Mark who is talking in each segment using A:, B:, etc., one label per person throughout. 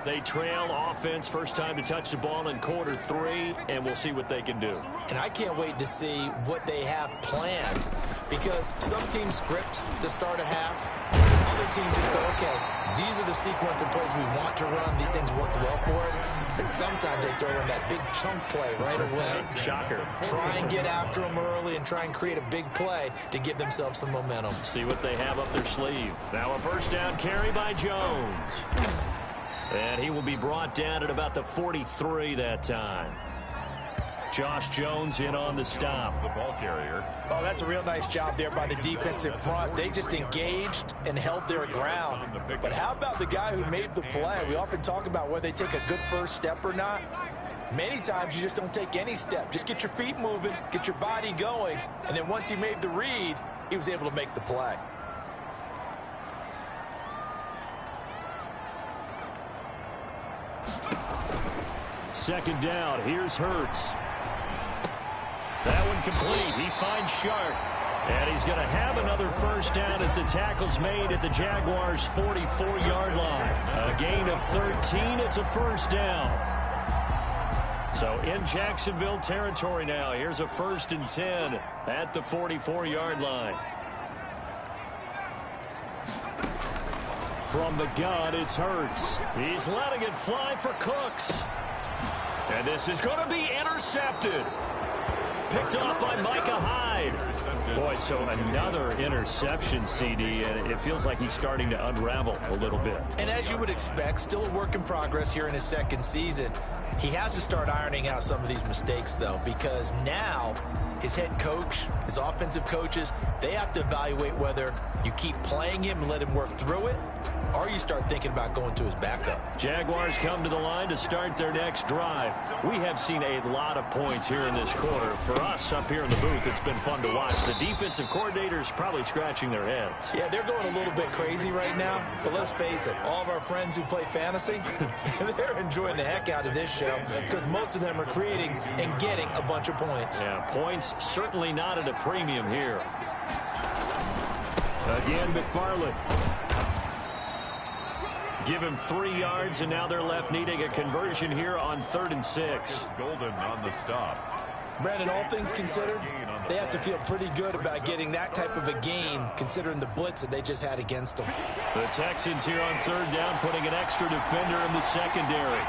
A: They trail offense first time to touch the ball in quarter 3, and we'll see what they can do.
B: And I can't wait to see what they have planned, because some teams script to start a half. Other teams just go, okay, these are the sequence of plays we want to run. These things worked well for us. And sometimes they throw in that big chunk play right away.
A: Shocker.
B: Try and get after them early and try and create a big play to give themselves some momentum.
A: See what they have up their sleeve. Now a first down carry by Jones. And he will be brought down at about the 43 that time. Josh Jones in on the stop.
C: The ball carrier.
B: Oh, that's a real nice job there by the defensive front. They just engaged and held their ground. But how about the guy who made the play? We often talk about whether they take a good first step or not. Many times you just don't take any step. Just get your feet moving, get your body going, and then once he made the read, he was able to make the play.
A: Second down, here's Hurts. That one complete. He finds Sharp. And he's going to have another first down as the tackle's made at the Jaguars' 44-yard line. A gain of 13. It's a first down. So in Jacksonville territory now. Here's a 1st and 10 at the 44-yard line. From the gun, it's Hurts. He's letting it fly for Cooks. And this is going to be intercepted. Picked up by Micah Hyde. Boy, so another interception, CD, and it feels like he's starting to unravel a little bit.
B: And as you would expect, still a work in progress here in his second season. He has to start ironing out some of these mistakes, though, because now his head coach, his offensive coaches, they have to evaluate whether you keep playing him and let him work through it, or you start thinking about going to his backup.
A: Jaguars come to the line to start their next drive. We have seen a lot of points here in this quarter. For us up here in the booth, it's been fun to watch. The defensive coordinators probably scratching their heads.
B: Yeah, they're going a little bit crazy right now, but let's face it, all of our friends who play fantasy, they're enjoying the heck out of this show because most of them are creating and getting a bunch of points.
A: Yeah, points certainly not at a premium here. Again, McFarland. Give him 3 yards, and now they're left needing a conversion here on 3rd and 6.
C: Golden on the stop.
B: Brandon, all things considered, they have to feel pretty good about getting that type of a gain, considering the blitz that they just had against them.
A: The Texans here on 3rd down, putting an extra defender in the secondary.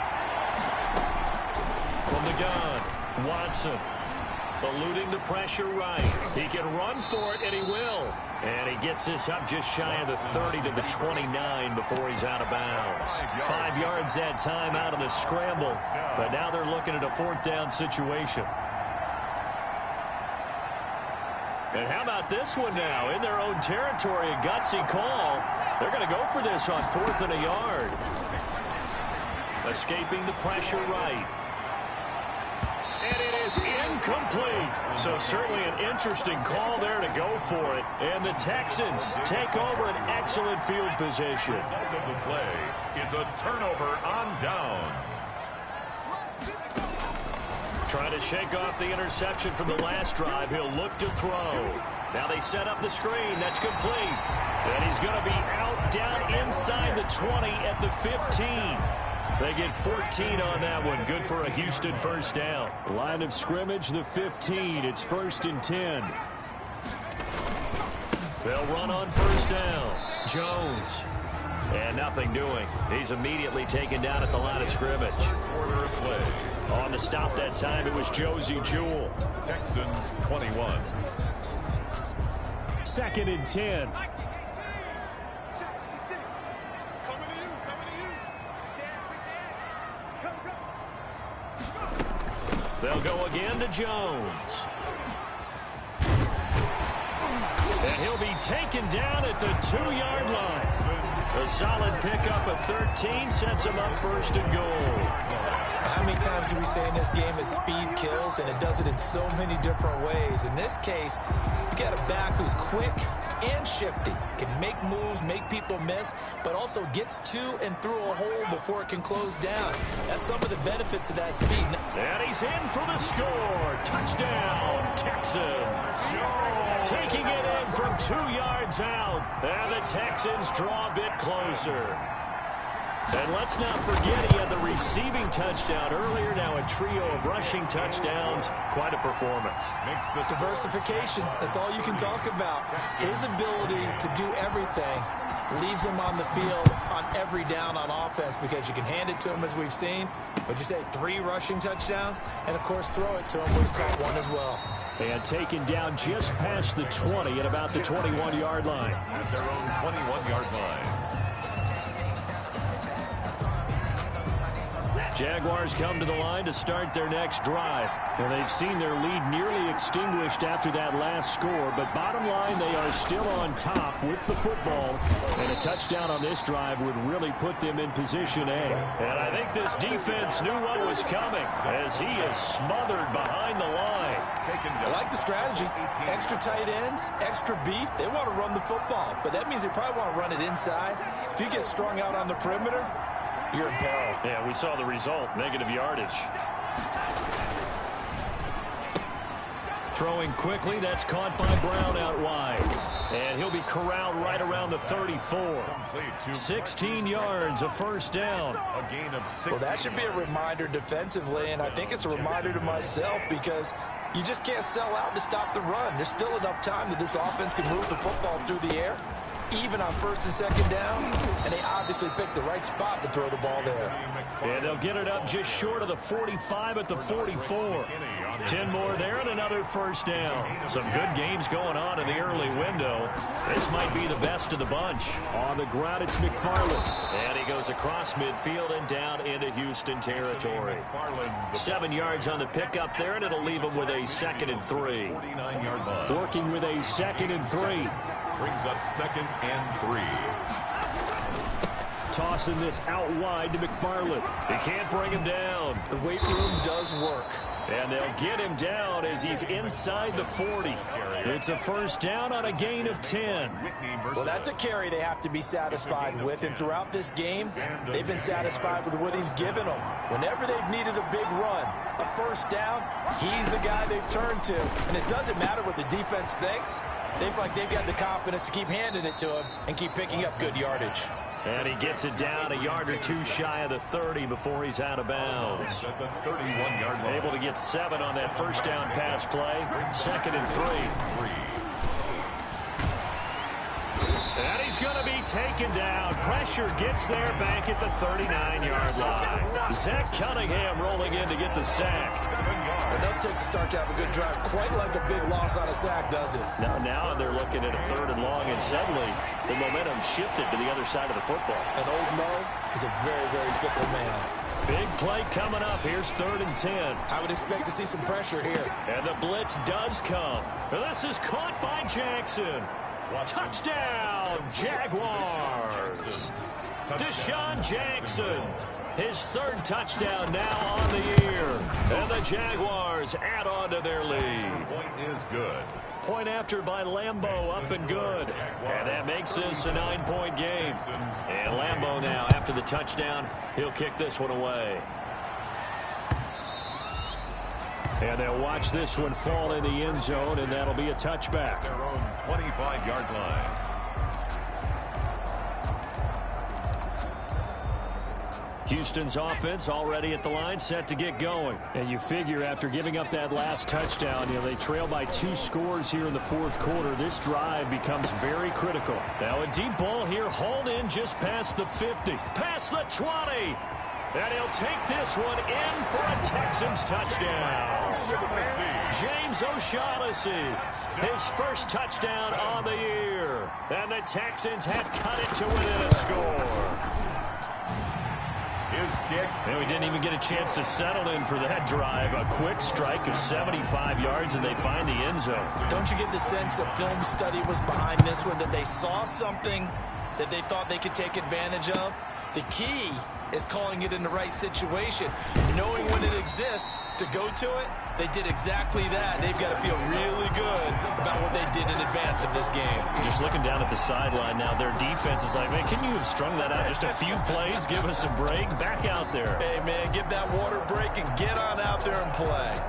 A: From the gun, Watson. Eluding the pressure right. He can run for it, and he will. And he gets this up just shy of the 30 to the 29 before he's out of bounds. 5 yards that time out of the scramble. But now they're looking at a 4th down situation. And how about this one now? In their own territory, a gutsy call. They're going to go for this on 4th and a yard. Escaping the pressure right. And it is incomplete. So certainly an interesting call there to go for it. And the Texans take over an excellent field position.
C: The result of the play is a turnover on downs.
A: Trying to shake off the interception from the last drive. He'll look to throw. Now they set up the screen. That's complete. And he's going to be out down inside the 20 at the 15. They get 14 on that one. Good for a Houston first down. Line of scrimmage, the 15. It's 1st and 10. They'll run on 1st down. Jones. And nothing doing. He's immediately taken down at the line of scrimmage.
C: Quarter play.
A: On the stop that time, it was Josie Jewell.
C: Texans 21.
A: 2nd and 10. They'll go again to Jones. And he'll be taken down at the 2-yard line. A solid pickup of 13 sets him up 1st and goal.
B: How many times do we say in this game that speed kills, and it does it in so many different ways? In this case, you've got a back who's quick and shifty, can make moves, make people miss, but also gets to and through a hole before it can close down. That's some of the benefits of that speed.
A: And he's in for the score. Touchdown, Texans. Taking it in from 2 yards out. And the Texans draw a bit closer. And let's not forget he had the receiving touchdown earlier. Now a trio of rushing touchdowns. Quite a performance.
B: Diversification. That's all you can talk about. His ability to do everything leaves him on the field on every down on offense because you can hand it to him, as we've seen. What'd you say, 3 rushing touchdowns? And, of course, throw it to him where he's caught one as well.
A: And taken down just past the 20 at about the 21-yard line.
C: At their own 21-yard line.
A: Jaguars come to the line to start their next drive. And they've seen their lead nearly extinguished after that last score. But bottom line, they are still on top with the football. And a touchdown on this drive would really put them in position A. And I think this defense knew what was coming as he is smothered behind the line.
B: I like the strategy. Extra tight ends, extra beef. They want to run the football. But that means they probably want to run it inside. If you get strung out on the perimeter, you're in peril.
A: Yeah, we saw the result. Negative yardage. Throwing quickly. That's caught by Brown out wide. And he'll be corralled right around the 34. 16 yards, a first down.
C: A gain of 6.
B: Well, that should be a reminder defensively, and I think it's a reminder to myself because you just can't sell out to stop the run. There's still enough time that this offense can move the football through the air, even on first and second downs, and they obviously picked the right spot to throw the ball there.
A: And they'll get it up just short of the 45 at the 44. 10 more there and another first down. Some good games going on in the early window. This might be the best of the bunch. On the ground, it's McFarland. And he goes across midfield and down into Houston territory. 7 yards on the pickup there, and it'll leave him with a 2nd and 3.
C: 49-yard line.
A: Working with a 2nd and 3.
C: Brings up 2nd and 3.
A: Tossing this out wide to McFarland. He can't bring him down.
B: The weight room does work.
A: And they'll get him down as he's inside the 40. It's a first down on a gain of 10.
B: Well, that's a carry they have to be satisfied with. And throughout this game, they've been satisfied with what he's given them. Whenever they've needed a big run, a first down, he's the guy they've turned to. And it doesn't matter what the defense thinks. They've got the confidence to keep handing it to him and keep picking up good yardage.
A: And he gets it down a yard or two shy of the 30 before he's out of bounds.
C: At the 31-yard line.
A: Able to get 7 on that first down pass play. 2nd and 3. And he's going to be taken down. Pressure gets there back at the 39-yard line. Zach Cunningham rolling in to get the sack.
B: Enough takes to start to have a good drive. Quite like a big loss on a sack, does it?
A: Now they're looking at a 3rd and long, and suddenly the momentum shifted to the other side of the football.
B: And old Mo is a very, very fickle man.
A: Big play coming up. Here's 3rd and 10.
B: I would expect to see some pressure here.
A: And the blitz does come. This is caught by Jackson. Touchdown, Jaguars. Deshaun Jackson. His 3rd touchdown now on the year. And the Jaguars add on to their lead.
C: Point is good.
A: Point after by Lambeau, up and good. And that makes this a 9-point game. And Lambeau now, after the touchdown, he'll kick this one away. And they'll watch this one fall in the end zone, and that'll be a touchback.
C: Their own 25-yard line.
A: Houston's offense already at the line, set to get going. And you figure after giving up that last touchdown, they trail by 2 scores here in the 4th quarter. This drive becomes very critical. Now a deep ball here, hauled in just past the 50, past the 20. And he'll take this one in for a Texans touchdown. James O'Shaughnessy, his 1st touchdown on the year. And the Texans have cut it to within a score.
C: His kick.
A: And we didn't even get a chance to settle in for that drive. A quick strike of 75 yards, and they find the end zone.
B: Don't you get the sense that film study was behind this one, that they saw something that they thought they could take advantage of? The key is calling it in the right situation. Knowing when it exists to go to it, they did exactly that. They've got to feel really good about what they did in advance of this game.
A: Just looking down at the sideline now, their defense is like, man, can you have strung that out just a few plays? Give us a break. Back out there.
B: Hey, man, give that water break and get on out there and play.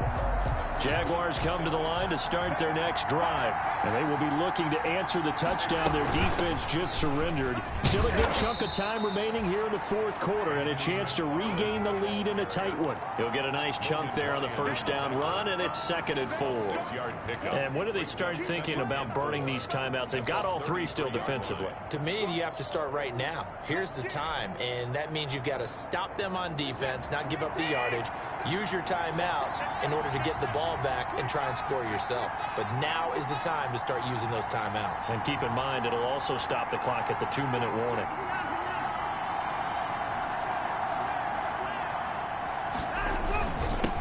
A: Jaguars come to the line to start their next drive. And they will be looking to answer the touchdown their defense just surrendered. Still a good chunk of time remaining here in the fourth quarter and a chance to regain the lead in a tight one. He'll get a nice chunk there on the first down run, and it's 2nd and 4. And when do they start thinking about burning these timeouts? They've got all 3 still defensively.
B: To me, you have to start right now. Here's the time, and that means you've got to stop them on defense, not give up the yardage, use your timeouts in order to get the ball back and try and score yourself. But now is the time to start using those timeouts.
A: And keep in mind, it'll also stop the clock at the 2-minute warning.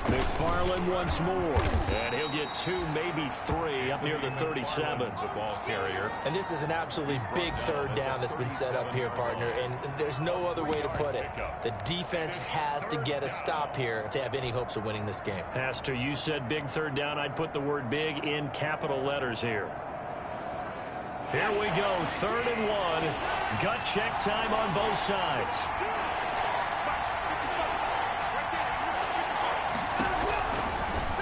A: McFarland once more. And he'll get 2, maybe 3 up near the 37.
C: The ball carrier.
B: And this is an absolutely big 3rd down that's been set up here, partner, and there's no other way to put it. The defense has to get a stop here if they have any hopes of winning this game.
A: Pastor, you said big 3rd down. I'd put the word big in capital letters here. Here we go, 3rd and 1. Gut check time on both sides.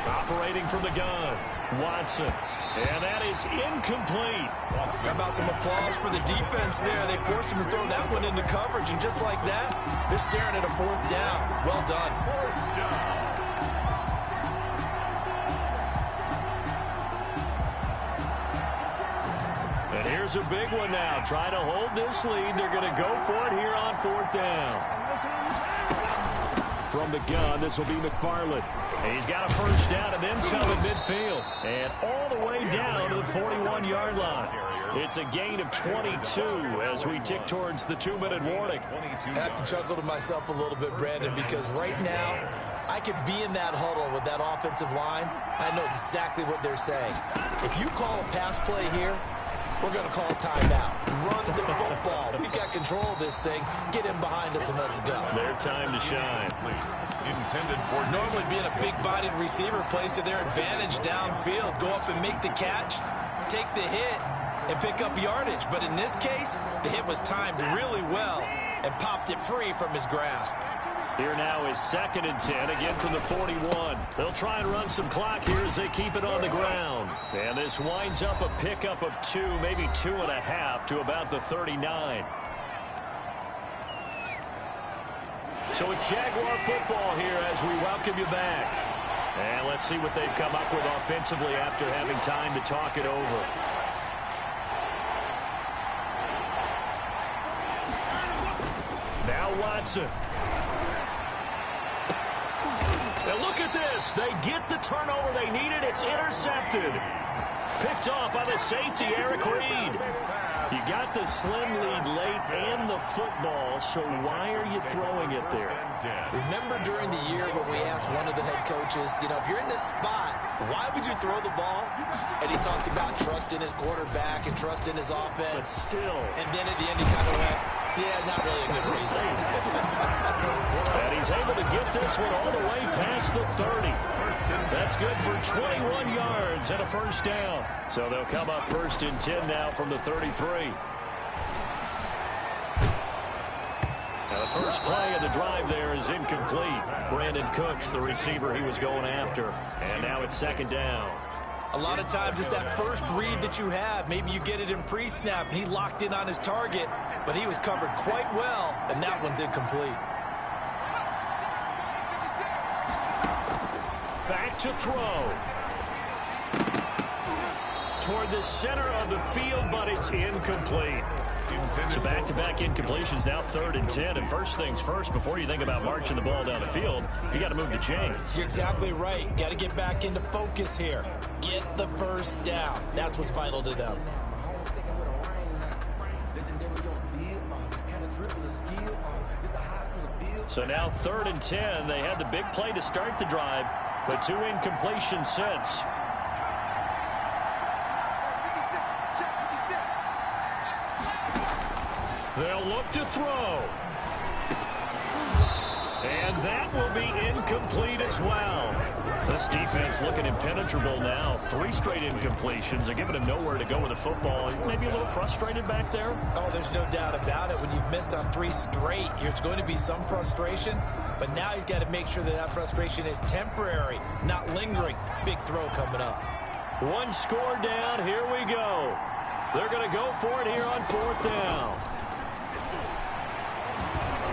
A: Operating from the gun, Watson. And that is incomplete.
B: How about some applause for the defense there? They forced him to throw that one into coverage, and just like that, they're staring at a 4th down. Well done.
A: And here's a big one now. Trying to hold this lead. They're going to go for it here on 4th down. From the gun, this will be McFarland. And he's got a first down and then some at midfield. And all the way down to the 41-yard line. It's a gain of 22 as we tick towards the 2-minute warning.
B: I have to chuckle to myself a little bit, Brandon, because right now I could be in that huddle with that offensive line. I know exactly what they're saying. If you call a pass play here, we're going to call a timeout. Run the football. We've got control of this thing. Get in behind us and let's go.
A: Their time to shine.
C: Intended for
B: Normally being a big-bodied receiver plays to their advantage downfield. Go up and make the catch, take the hit, and pick up yardage. But in this case, the hit was timed really well and popped it free from his grasp.
A: Here now is 2nd and 10, again from the 41. They'll try and run some clock here as they keep it on the ground. And this winds up a pickup of 2, maybe 2.5 to about the 39. So it's Jaguar football here as we welcome you back. And let's see what they've come up with offensively after having time to talk it over. Now Watson. Now look at this. They get the turnover they needed. It's intercepted. Picked off by the safety, Eric Reed. You got the slim lead late and the football, so why are you throwing it there?
B: Remember during the year when we asked one of the head coaches, you know, if you're in this spot, why would you throw the ball? And he talked about trust in his quarterback and trust in his offense.
A: But still.
B: And then at the end he kind of went, yeah, not really a good reason.
A: And he's able to get this one all the way past the 30. That's good for 21 yards and a first down. So they'll come up 1st and 10 now from the 33. Now the first play of the drive there is incomplete. Brandon Cooks, the receiver he was going after. And now it's 2nd down.
B: A lot of times it's that first read that you have. Maybe you get it in pre-snap, and he locked in on his target, but he was covered quite well, and that one's incomplete.
A: Back to throw. Toward the center of the field, but it's incomplete. So back-to-back incompletions, now 3rd and 10. And first things first, before you think about marching the ball down the field, you got to move the chains.
B: You're exactly right. Got to get back into focus here. Get the first down. That's what's vital to them.
A: So now 3rd and 10. They had the big play to start the drive, but 2 incompletions since. They'll look to throw. And And that will be incomplete as well. This defense looking impenetrable now. 3 straight incompletions. They're giving him nowhere to go with the football. Maybe a little frustrated back there?
B: Oh, there's no doubt about it. When you've missed on 3 straight, there's going to be some frustration. But now he's got to make sure that that frustration is temporary, not lingering. Big throw coming up.
A: 1 score down. Here we go. They're going to go for it here on 4th down.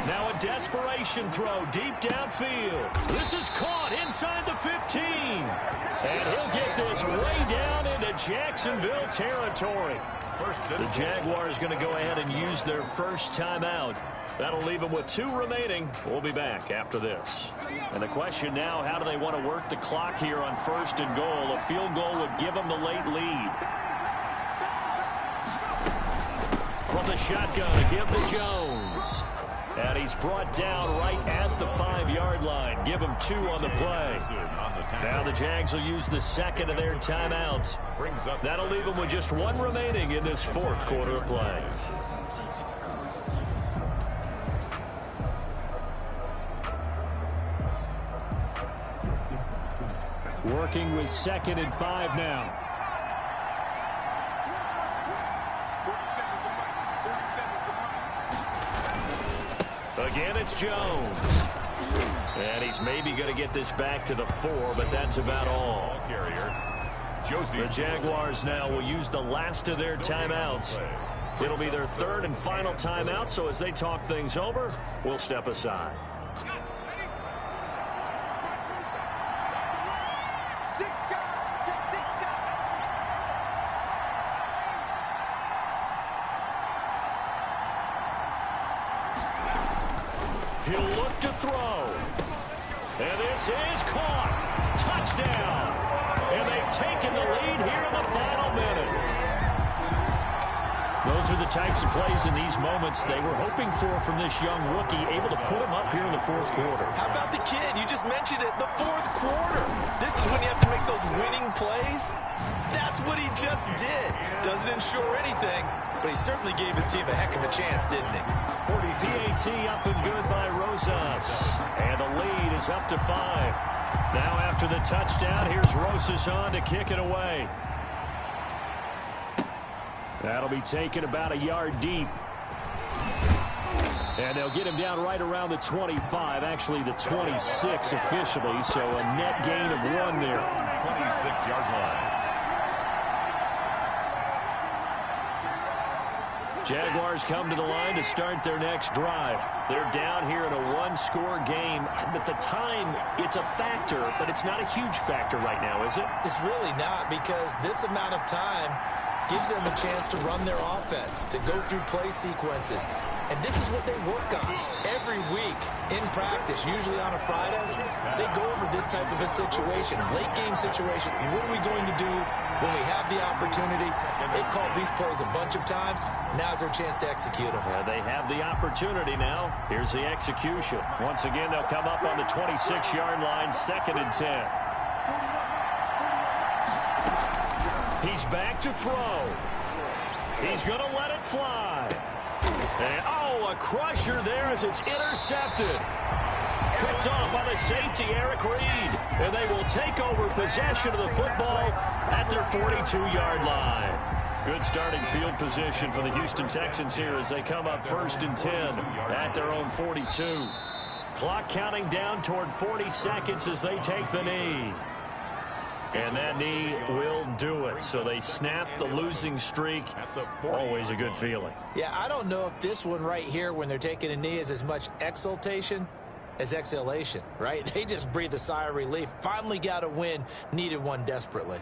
A: Now a desperation throw deep downfield. This is caught inside the 15. And he'll get this way down into Jacksonville territory. The Jaguars going to go ahead and use their first timeout. That'll leave them with 2 remaining. We'll be back after this. And the question now, how do they want to work the clock here on 1st and goal? A field goal would give them the late lead. From the shotgun, a give to Jones. And he's brought down right at the 5-yard line. Give him 2 on the play. Now the Jags will use the second of their timeouts. That'll leave them with just 1 remaining in this 4th quarter of play. Working with 2nd and 5 now. Again, it's Jones. And he's maybe going to get this back to the 4, but that's about all. The Jaguars now will use the last of their timeouts. It'll be their 3rd and final timeout, so as they talk things over, we'll step aside. He'll look to throw. And this is caught. Touchdown. And they've taken the lead here in the final minute. Those are the types of plays in these moments they were hoping for from this young rookie, able to put him up here in the 4th quarter.
B: How about the kid? You just mentioned it, the 4th quarter. This is when you have to make those winning plays. That's what he just did. Doesn't ensure anything, but he certainly gave his team a heck of a chance, didn't he?
A: PAT up and good by Rosas. And the lead is up to 5. Now after the touchdown, here's Rosas on to kick it away. That'll be taken about a yard deep. And they'll get him down right around the 25, actually the 26 officially, so a net gain of 1 there.
C: 26-yard line.
A: Jaguars come to the line to start their next drive. They're down here in a 1-score game. And at the time, it's a factor, but it's not a huge factor right now, is it?
B: It's really not, because this amount of time gives them a chance to run their offense, to go through play sequences. And this is what they work on every week in practice, usually on a Friday. They go over this type of a situation, late game situation. What are we going to do when we have the opportunity? They've called these plays a bunch of times. Now's their chance to execute them.
A: They have the opportunity now. Here's the execution. Once again, they'll come up on the 26-yard line, 2nd and 10. He's back to throw. He's going to let it fly. And, oh, a crusher there as it's intercepted. Picked off by the safety, Eric Reed. And they will take over possession of the football at their 42-yard line. Good starting field position for the Houston Texans here as they come up 1st and 10 at their own 42. Clock counting down toward 40 seconds as they take the knee. And that knee will do it. So they snap the losing streak. Always a good feeling.
B: Yeah, I don't know if this one right here when they're taking a knee is as much exultation as exhalation, right? They just breathe a sigh of relief. Finally got a win. Needed one desperately.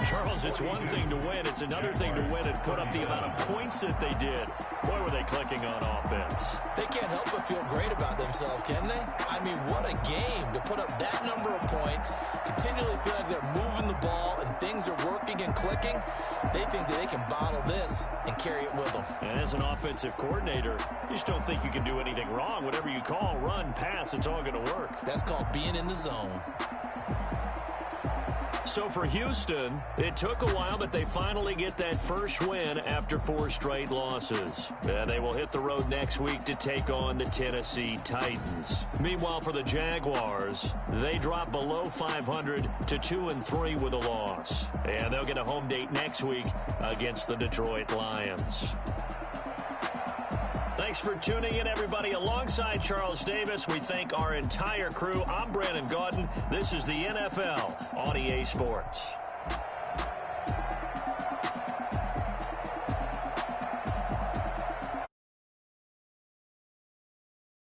A: Charles, it's one thing to win. It's another thing to win and put up the amount of points that they did. Boy, were they clicking on offense.
B: They can't help but feel great about themselves, can they? I mean, what a game to put up that number of points, continually feel like they're moving things are working and clicking, they think that they can bottle this and carry it with them.
A: And as an offensive coordinator, you just don't think you can do anything wrong. Whatever you call, run, pass, it's all going to work.
B: That's called being in the zone.
A: So for Houston, it took a while, but they finally get that first win after 4 straight losses. And they will hit the road next week to take on the Tennessee Titans. Meanwhile, for the Jaguars, they drop below 500 to 2-3 with a loss. And they'll get a home date next week against the Detroit Lions. Thanks for tuning in, everybody. Alongside Charles Davis, we thank our entire crew. I'm Brandon Gaudin. This is the NFL on EA Sports.